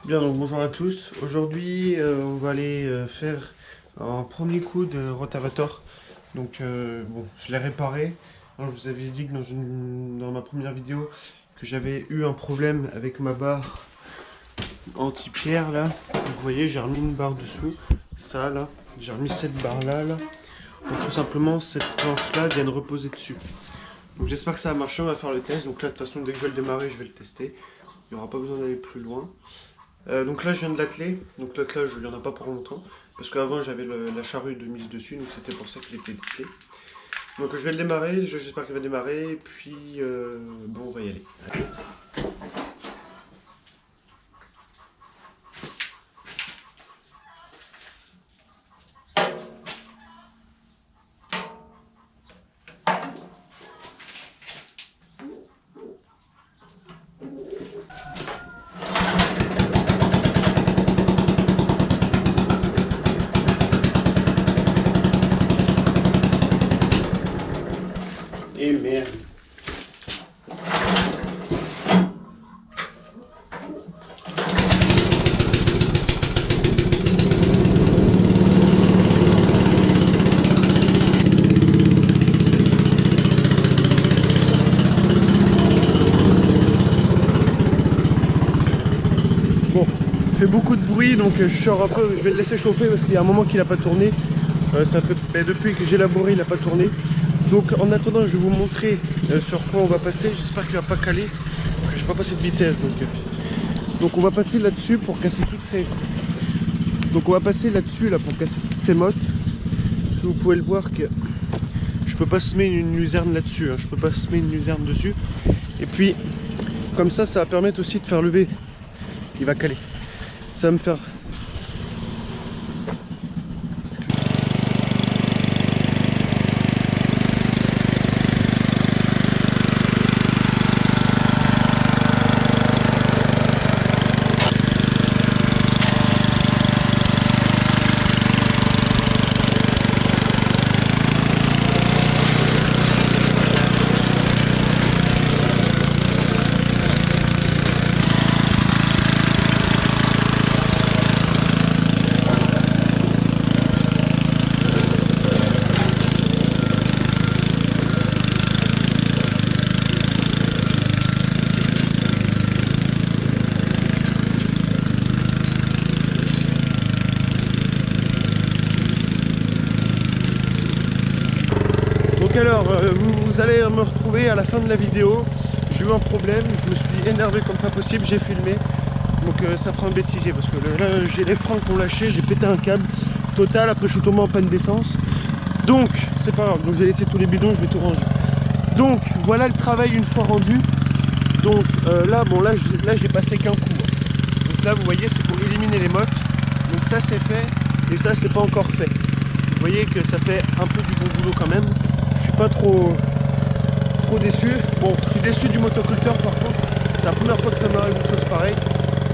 Bien, donc bonjour à tous. Aujourd'hui, on va aller faire un premier coup de rotavator. Donc, bon, je l'ai réparé. Alors, je vous avais dit que dans ma première vidéo que j'avais eu un problème avec ma barre anti-pierre là. Vous voyez, j'ai remis une barre dessous. Ça là, j'ai remis cette barre là. Donc, tout simplement, cette planche là vient de reposer dessus. Donc, j'espère que ça va marcher. On va faire le test. Donc, là, de toute façon, dès que je vais le démarrer, je vais le tester. Il n'y aura pas besoin d'aller plus loin. Donc là je viens de l'atteler, donc l'attelage il n'y en a pas pour longtemps, parce qu'avant j'avais la charrue de mise dessus, donc c'était pour ça qu'il était dételé. Donc je vais le démarrer, j'espère qu'il va démarrer, et puis bon on va y aller. Allez. Et merde. Bon, il fait beaucoup de bruit donc je sors un peu, je vais le laisser chauffer parce qu'il y a un moment qu'il n'a pas tourné. Ça fait depuis que j'ai labouré il n'a pas tourné. Donc en attendant je vais vous montrer sur quoi on va passer. J'espère qu'il va pas caler. Je vais pas passer de vitesse donc on va passer là-dessus pour casser toutes ces. Donc on va passer là-dessus là pour casser toutes ces mottes. Parce que vous pouvez le voir que je peux pas semer une luzerne là-dessus. Hein. Je peux pas semer une luzerne dessus. Et puis comme ça va permettre aussi de faire lever. Il va caler. Ça va me faire. Alors vous allez me retrouver à la fin de la vidéo. J'ai eu un problème, je me suis énervé comme pas possible, j'ai filmé. Donc ça fera un bêtisier parce que là j'ai les freins qui ont lâché, j'ai pété un câble total, après je suis tombé en panne d'essence. Donc c'est pas grave, donc j'ai laissé tous les bidons, je vais tout ranger. Donc voilà le travail une fois rendu. Donc là bon là j'ai passé qu'un coup. Donc là vous voyez c'est pour éliminer les mottes. Donc ça c'est fait et ça c'est pas encore fait. Vous voyez que ça fait un peu du bon boulot quand même. Pas trop déçu. Bon, je suis déçu du motoculteur par contre. C'est la première fois que ça m'arrive une chose pareille.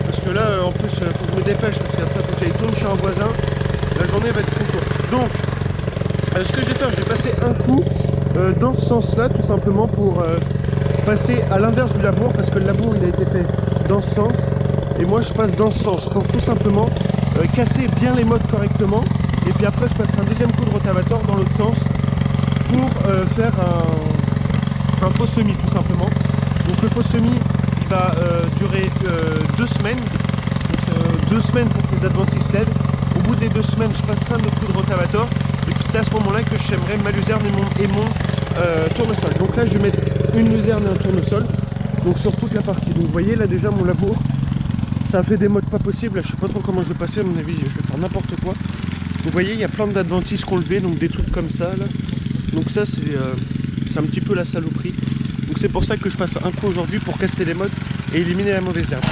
Parce que là, en plus, il faut que je me dépêche parce qu'après, il faut que j'aille tourner chez un voisin. La journée va être trop courte. Donc, ce que je vais faire, je vais passer un coup dans ce sens-là, tout simplement pour passer à l'inverse du labour. Parce que le labour, il a été fait dans ce sens. Et moi, je passe dans ce sens pour tout simplement casser bien les mottes correctement. Et puis après, je passerai un deuxième coup de rotavator dans l'autre sens. Pour faire un faux semis tout simplement. Donc le faux semis il va durer 2 semaines. Donc, 2 semaines pour que les adventistes l'aident. Au bout des 2 semaines je passerai un autre coup de rotavator. Et puis c'est à ce moment là que je sèmerai ma luzerne et mon tournesol. Donc là je vais mettre une luzerne et un tournesol. Donc sur toute la partie. Donc vous voyez là déjà mon labour. Ça a fait des mottes pas possibles. Là, je sais pas trop comment je vais passer, à mon avis je vais faire n'importe quoi. Vous voyez il y a plein d'adventistes qui ont levé, donc des trucs comme ça là. Donc ça c'est un petit peu la saloperie. Donc c'est pour ça que je passe un coup aujourd'hui pour casser les mottes et éliminer la mauvaise herbe.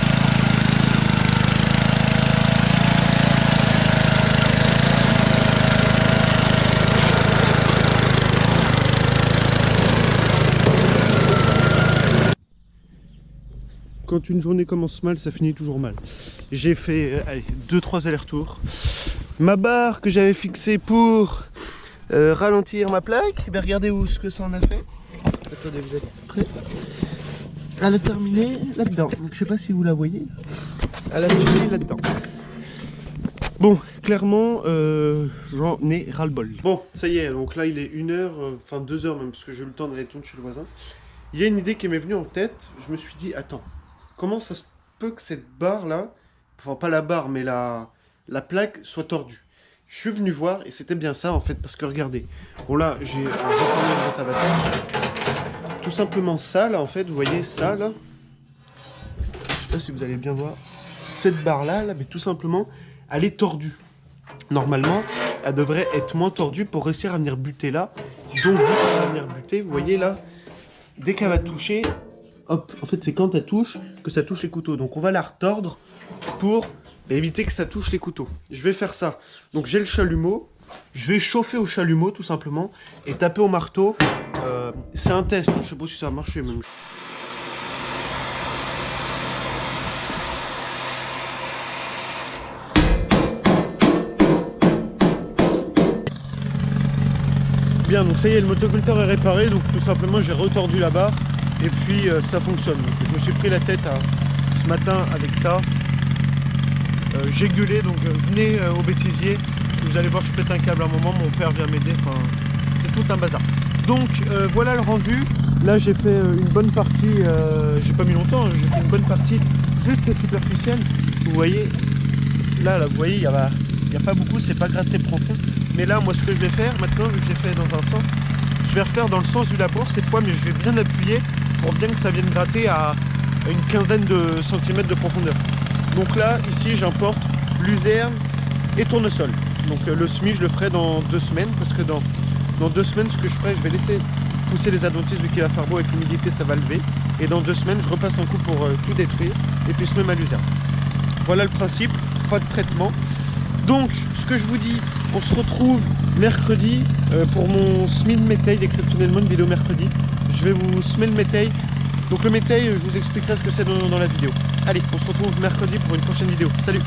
Quand une journée commence mal, ça finit toujours mal. J'ai fait 2-3 allers-retours. Ma barre que j'avais fixée pour ralentir ma plaque, ben regardez où ce que ça en a fait. Attendez, vous êtes prêts? Elle a terminé là-dedans. Donc je sais pas si vous la voyez. à la suite là-dedans. Bon, clairement, j'en ai ras-le-bol. Bon, ça y est, donc là il est 1h, enfin 2h même, parce que j'ai eu le temps d'aller tourner chez le voisin. Il y a une idée qui m'est venue en tête, je me suis dit, attends, comment ça se peut que cette barre là, enfin pas la barre, mais la plaque soit tordue? Je suis venu voir, et c'était bien ça en fait, parce que regardez, bon là, j'ai un rotavateur, tout simplement ça là, en fait, vous voyez ça là, je sais pas si vous allez bien voir, cette barre là, mais tout simplement, elle est tordue. Normalement, elle devrait être moins tordue pour réussir à venir buter là. Donc, vu qu'elle va venir buter, vous voyez là, dès qu'elle va toucher, hop, en fait, c'est quand elle touche que ça touche les couteaux. Donc, on va la retordre pour éviter que ça touche les couteaux. Je vais faire ça. Donc, j'ai le chalumeau. Je vais chauffer au chalumeau, tout simplement, et taper au marteau. C'est un test, hein, je sais pas si ça a marché même. Bien, donc ça y est, le motoculteur est réparé, donc tout simplement j'ai retordu la barre et puis ça fonctionne. Donc, je me suis pris la tête ce matin avec ça. J'ai gueulé, donc venez au bêtisier. Vous allez voir, je pète un câble à un moment, mon père vient m'aider, enfin c'est tout un bazar. Donc voilà le rendu. Là j'ai fait une bonne partie, j'ai pas mis longtemps, j'ai fait une bonne partie juste superficielle. Vous voyez, là vous voyez, il n'y a pas beaucoup, c'est pas gratté profond. Mais là, moi, ce que je vais faire maintenant, vu que j'ai fait dans un sens, je vais refaire dans le sens du labour cette fois, mais je vais bien appuyer pour bien que ça vienne gratter à une quinzaine de centimètres de profondeur. Donc là, ici, j'importe luzerne et tournesol. Donc le semis, je le ferai dans 2 semaines, parce que dans 2 semaines, ce que je ferai, je vais laisser pousser les adventices, vu qu'il va faire beau, avec l'humidité, ça va lever. Et dans 2 semaines, je repasse un coup pour tout détruire, et puis je mets ma luzerne. Voilà le principe, pas de traitement. Donc, ce que je vous dis, on se retrouve mercredi pour mon semis de métail, exceptionnellement une vidéo mercredi. Je vais vous semer le métail. Donc le métail, je vous expliquerai ce que c'est dans la vidéo. Allez, on se retrouve mercredi pour une prochaine vidéo. Salut!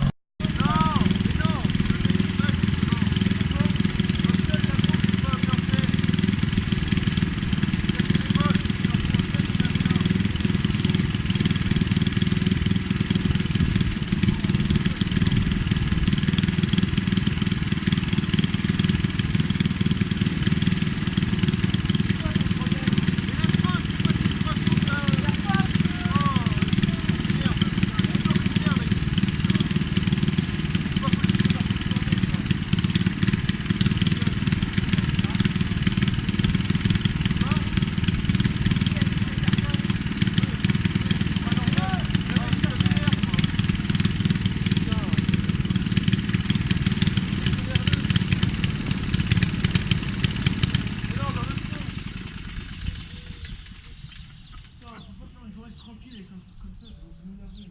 Tranquille et comme ça, ça va vous énerver.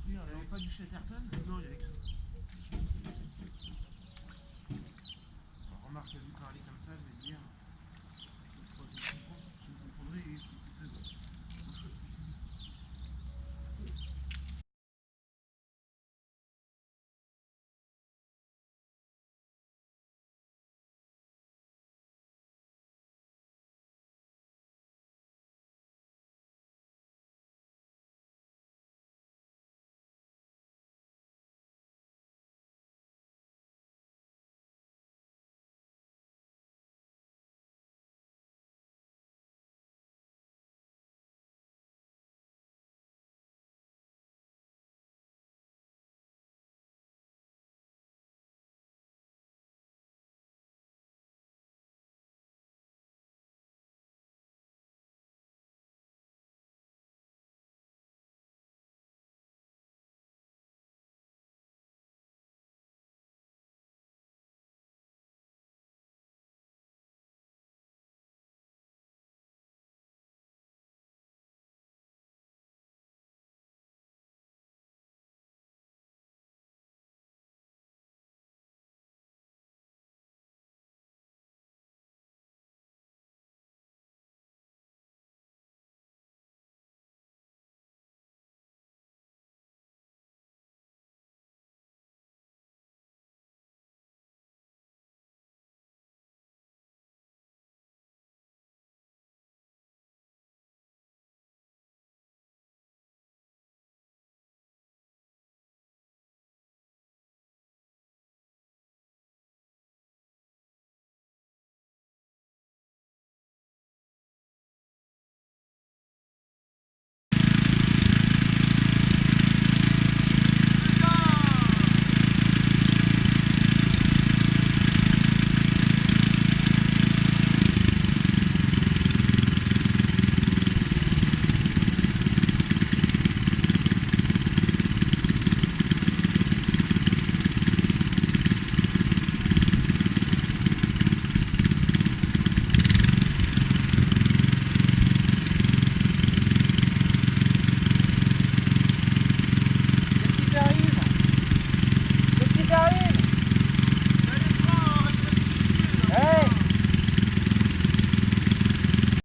Regarde, il n'y avait pas du Chatterton? Non, il y avait que ça. Remarque, vu parler comme ça, je vais dire. Je comprendrai.